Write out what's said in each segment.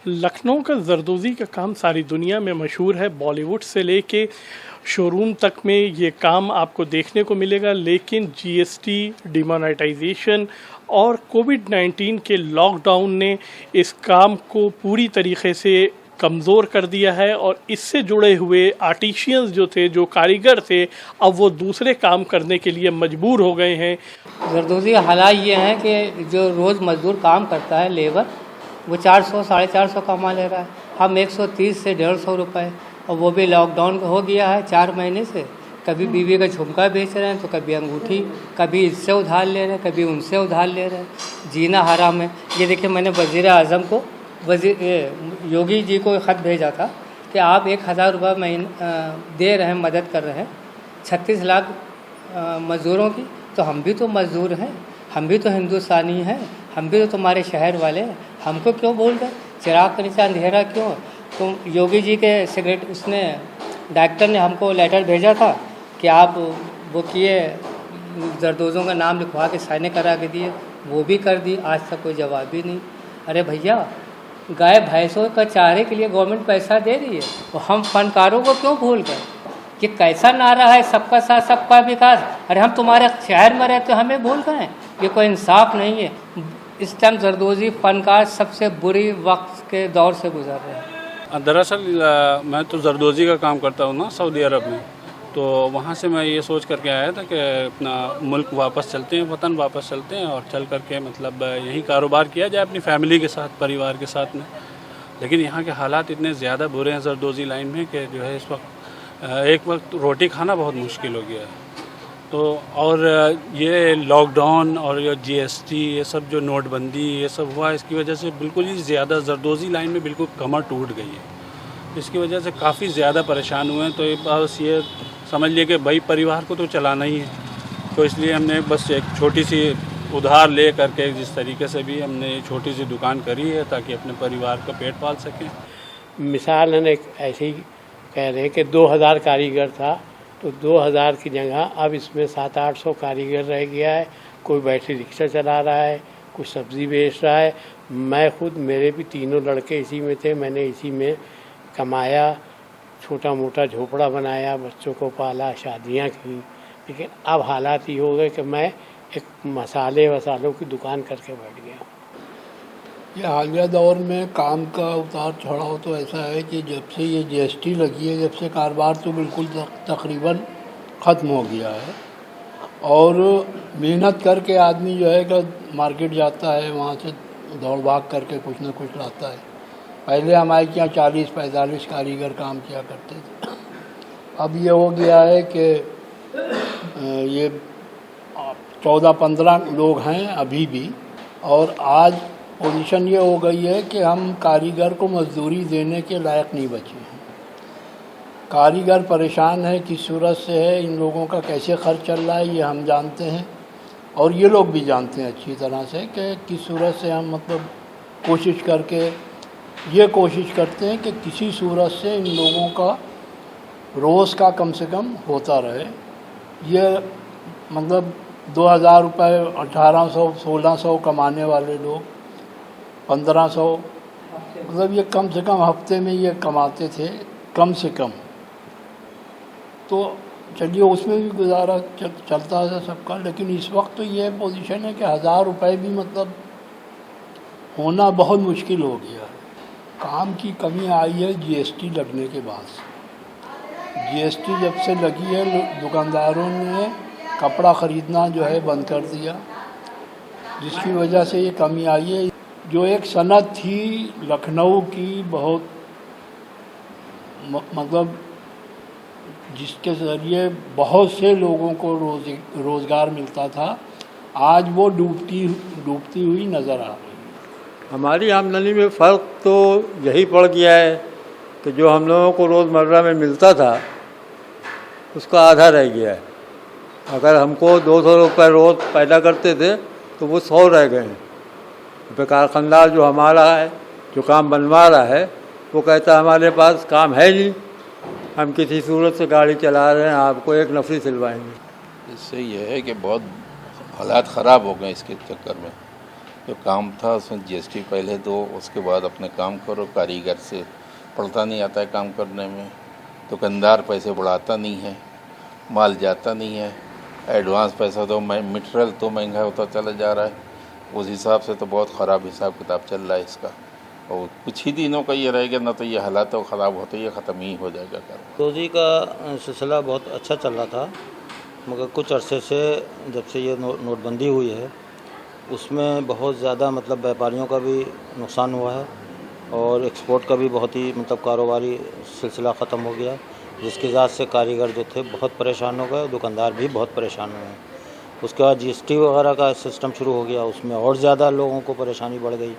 लखनऊ का जरदोज़ी का काम सारी दुनिया में मशहूर है। बॉलीवुड से लेके शोरूम तक में ये काम आपको देखने को मिलेगा, लेकिन जीएसटी, डिमोनेटाइजेशन और कोविड-19 के लॉकडाउन ने इस काम को पूरी तरीके से कमज़ोर कर दिया है और इससे जुड़े हुए आर्टिशियंस जो थे, जो कारीगर थे, अब वो दूसरे काम करने के लिए मजबूर हो गए हैं। जरदोज़ी का हालात ये हैं कि जो रोज़ मजदूर काम करता है लेबर, वो 400 साढ़े 400 कमा ले रहा है। हम 130 से 150 रुपये, और वो भी लॉकडाउन हो गया है 4 महीने से। कभी बीवी का झुमका बेच रहे हैं तो कभी अंगूठी, कभी इससे उधार ले रहे हैं, कभी उनसे उधार ले रहे हैं। जीना हराम है। ये देखिए, मैंने वज़ीर आज़म को योगी जी को ख़त भेजा था कि आप 1000 रुपये महीना दे रहे हैं, मदद कर रहे हैं 36 लाख मज़दूरों की। तो हम भी तो मज़दूर हैं, हम भी तो हिंदुस्तानी हैं, हम भी तो तुम्हारे शहर वाले हैं, हमको क्यों बोल रहे? चिराग के नीचे अंधेरा क्यों? तो योगी जी के सेक्रेटरी, उसने डायरेक्टर ने हमको लेटर भेजा था कि आप वो किए, जरदोज़ों का नाम लिखवा के साइने करा के दिए, वो भी कर दी। आज तक कोई जवाब भी नहीं। अरे भैया, गाय भैंसों का चारे के लिए गवर्नमेंट पैसा दे रही है, तो हम फनकारों को क्यों भूल गए? ये कैसा नारा है, सबका साथ सबका विकास। अरे हम तुम्हारे शहर में रहते हमें भूल गए? ये कोई इंसाफ नहीं है। इस टाइम जरदोज़ी फनकार सबसे बुरी वक्त के दौर से गुजर रहे हैं। दरअसल मैं तो जरदोज़ी का काम करता हूँ ना सऊदी अरब में, तो वहाँ से मैं ये सोच करके आया था कि अपना मुल्क वापस चलते हैं, वतन वापस चलते हैं और चल करके मतलब यहीं कारोबार किया जाए अपनी फैमिली के साथ, परिवार के साथ में। लेकिन यहाँ के हालात इतने ज़्यादा बुरे हैं जरदोज़ी लाइन में कि जो है इस वक्त एक वक्त रोटी खाना बहुत मुश्किल हो गया है। तो और ये लॉकडाउन और ये जीएसटी, ये सब जो नोटबंदी ये सब हुआ, इसकी वजह से बिल्कुल ही ज़्यादा जरदोज़ी लाइन में बिल्कुल कमर टूट गई है। इसकी वजह से काफ़ी ज़्यादा परेशान हुए हैं। तो बस ये समझ लिए कि भाई परिवार को तो चलाना ही है, तो इसलिए हमने बस एक छोटी सी उधार ले करके जिस तरीके से भी हमने छोटी सी दुकान करी है ताकि अपने परिवार का पेट पाल सकें। मिसाल है, एक ऐसे ही कह रहे हैं कि 2000 कारीगर था, तो 2000 की जगह अब इसमें 700-800 कारीगर रह गया है। कोई बैटरी रिक्शा चला रहा है, कोई सब्ज़ी बेच रहा है। मैं खुद, मेरे भी तीनों लड़के इसी में थे, मैंने इसी में कमाया, छोटा मोटा झोपड़ा बनाया, बच्चों को पाला, शादियां की। लेकिन अब हालात ये हो गए कि मैं एक मसालों की दुकान करके बैठ गया। ये हालिया दौर में काम का उतार चढ़ाव तो ऐसा है कि जब से ये जीएसटी लगी है, जब से कारोबार तो बिल्कुल तकरीबन ख़त्म हो गया है। और मेहनत करके आदमी जो है कि मार्केट जाता है, वहाँ से दौड़ भाग करके कुछ ना कुछ लाता है। पहले हमारे यहाँ 40-45 कारीगर काम किया करते थे। अब ये हो गया है कि ये 14-15 लोग हैं अभी भी। और आज पोजीशन ये हो गई है कि हम कारीगर को मजदूरी देने के लायक नहीं बचे हैं। कारीगर परेशान है, किस सूरत से है, इन लोगों का कैसे खर्च चल रहा है ये हम जानते हैं, और ये लोग भी जानते हैं अच्छी तरह से कि किस सूरत से हम मतलब कोशिश करते हैं कि किसी सूरत से इन लोगों का रोज़ का कम से कम होता रहे। ये मतलब 2000 रुपये, 1800, 1600 कमाने वाले लोग 1500, मतलब ये कम से कम हफ्ते में ये कमाते थे कम से कम। तो चलिए उसमें भी गुजारा चलता है सबका। लेकिन इस वक्त तो ये पोजीशन है कि 1000 रुपये भी मतलब होना बहुत मुश्किल हो गया है। काम की कमी आई है जीएसटी लगने के बाद से। जीएसटी जब से लगी है, दुकानदारों ने कपड़ा ख़रीदना जो है बंद कर दिया, जिसकी वजह से ये कमी आई है। जो एक सनत थी लखनऊ की, बहुत मतलब जिसके ज़रिए बहुत से लोगों को रोज़गार मिलता था, आज वो डूबती हुई नज़र आ रही है। हमारी आमदनी में फ़र्क तो यही पड़ गया है कि जो हम लोगों को रोज़मर्रा में मिलता था उसका आधा रह गया है। अगर हमको 200 रुपये रोज़ पैदा करते थे तो वो 100 रह गए हैं। कारखानदार जो हमारा है, जो काम बनवा रहा है, वो कहता है हमारे पास काम है नहीं, हम किसी सूरत से गाड़ी चला रहे हैं, आपको एक नफरी सिलवाएंगे। इससे ये है कि बहुत हालात ख़राब हो गए इसके चक्कर में। जो काम था उसमें जीएसटी पहले दो, उसके बाद अपने काम करो। कारीगर से पड़ता नहीं आता है काम करने में, दुकानदार पैसे बढ़ाता नहीं है, माल जाता नहीं है, एडवांस पैसा दो, मटेरियल तो महंगा होता चला जा रहा है। उस हिसाब से तो बहुत ख़राब हिसाब किताब चल रहा है इसका, और कुछ ही दिनों का ये रहेगा, ना तो ये हालात तो ख़राब होते, ये ख़त्म ही हो जाएगा कारोबार। रोज़ी का सिलसिला बहुत अच्छा चल रहा था, मगर कुछ अरसे से जब से ये नोटबंदी हुई है उसमें बहुत ज़्यादा मतलब व्यापारियों का भी नुकसान हुआ है और एक्सपोर्ट का भी बहुत ही मतलब कारोबारी सिलसिला ख़त्म हो गया, जिसकी वजह से कारीगर जो थे बहुत परेशान हो गए, दुकानदार भी बहुत परेशान हुए। उसके बाद जीएसटी वगैरह का सिस्टम शुरू हो गया, उसमें और ज़्यादा लोगों को परेशानी बढ़ गई।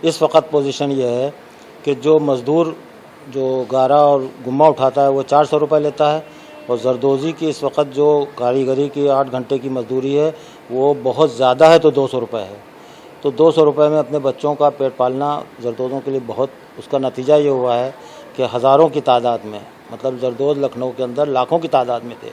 इस वक्त पोजीशन ये है कि जो मज़दूर जो गारा और गुम्मा उठाता है वो 400 रुपये लेता है, और जरदोज़ी की इस वक्त जो कारीगरी की 8 घंटे की मजदूरी है वो बहुत ज़्यादा है, तो 200 रुपये है। तो 200 रुपये में अपने बच्चों का पेट पालना जरदोज़ों के लिए बहुत, उसका नतीजा ये हुआ है कि हज़ारों की तादाद में, मतलब जरदोज़ लखनऊ के अंदर लाखों की तादाद में थे,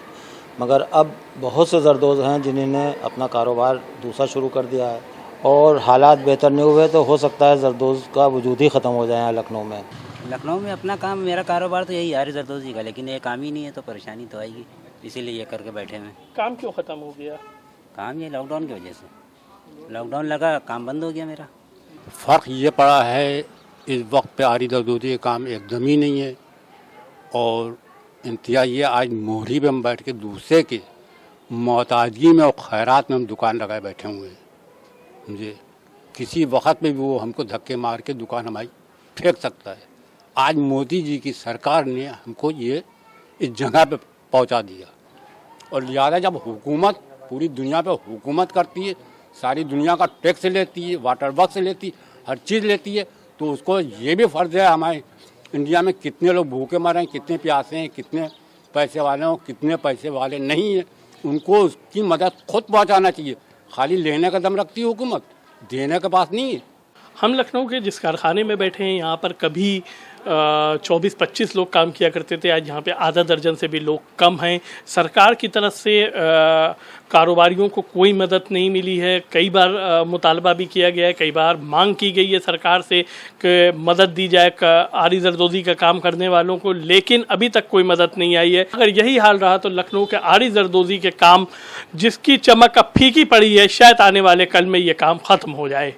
मगर अब बहुत से जरदोज़ हैं जिन्होंने अपना कारोबार दूसरा शुरू कर दिया है, और हालात बेहतर नहीं हुए तो हो सकता है जरदोज़ का वजूद ही ख़त्म हो जाए यहाँ लखनऊ में। लखनऊ में अपना काम, मेरा कारोबार तो यही है जरदोज़ी का, लेकिन ये काम ही नहीं है तो परेशानी तो आएगी, इसीलिए ये करके बैठे हैं। काम क्यों ख़त्म हो गया? काम ये लॉकडाउन की वजह से, लॉकडाउन लगा, काम बंद हो गया मेरा। फ़र्क ये पड़ा है इस वक्त पे आरी जरदोज़ी का काम एकदम ही नहीं है, और इंतहा ये आज मोहरी पे हम बैठ के दूसरे के मोहताजी में और खैरात में हम दुकान लगाए बैठे हुए हैं। मुझे किसी वक्त में भी वो हमको धक्के मार के दुकान हमारी फेंक सकता है। आज मोदी जी की सरकार ने हमको ये इस जगह पे पहुंचा दिया, और लिहाजा जब हुकूमत पूरी दुनिया पे हुकूमत करती है, सारी दुनिया का टैक्स लेती है, वाटर वर्क्स लेती है, हर चीज़ लेती है, तो उसको ये भी फ़र्ज़ है हमारे इंडिया में कितने लोग भूखे मर रहे हैं, कितने प्यासे हैं, कितने पैसे वाले हैं, कितने पैसे वाले नहीं हैं, उनको उसकी मदद खुद पहुंचाना चाहिए। खाली लेने का दम रखती है हुकूमत, देने के पास नहीं है। हम लखनऊ के जिस कारखाने में बैठे हैं यहाँ पर कभी 24-25 लोग काम किया करते थे, आज यहाँ पे आधा दर्जन से भी लोग कम हैं। सरकार की तरफ से कारोबारियों को कोई मदद नहीं मिली है। कई बार मुतालबा भी किया गया है, कई बार मांग की गई है सरकार से कि मदद दी जाए आरी जरदोज़ी का काम करने वालों को, लेकिन अभी तक कोई मदद नहीं आई है। अगर यही हाल रहा तो लखनऊ के आरी जरदोज़ी के काम जिसकी चमक अब फीकी पड़ी है, शायद आने वाले कल में ये काम ख़त्म हो जाए।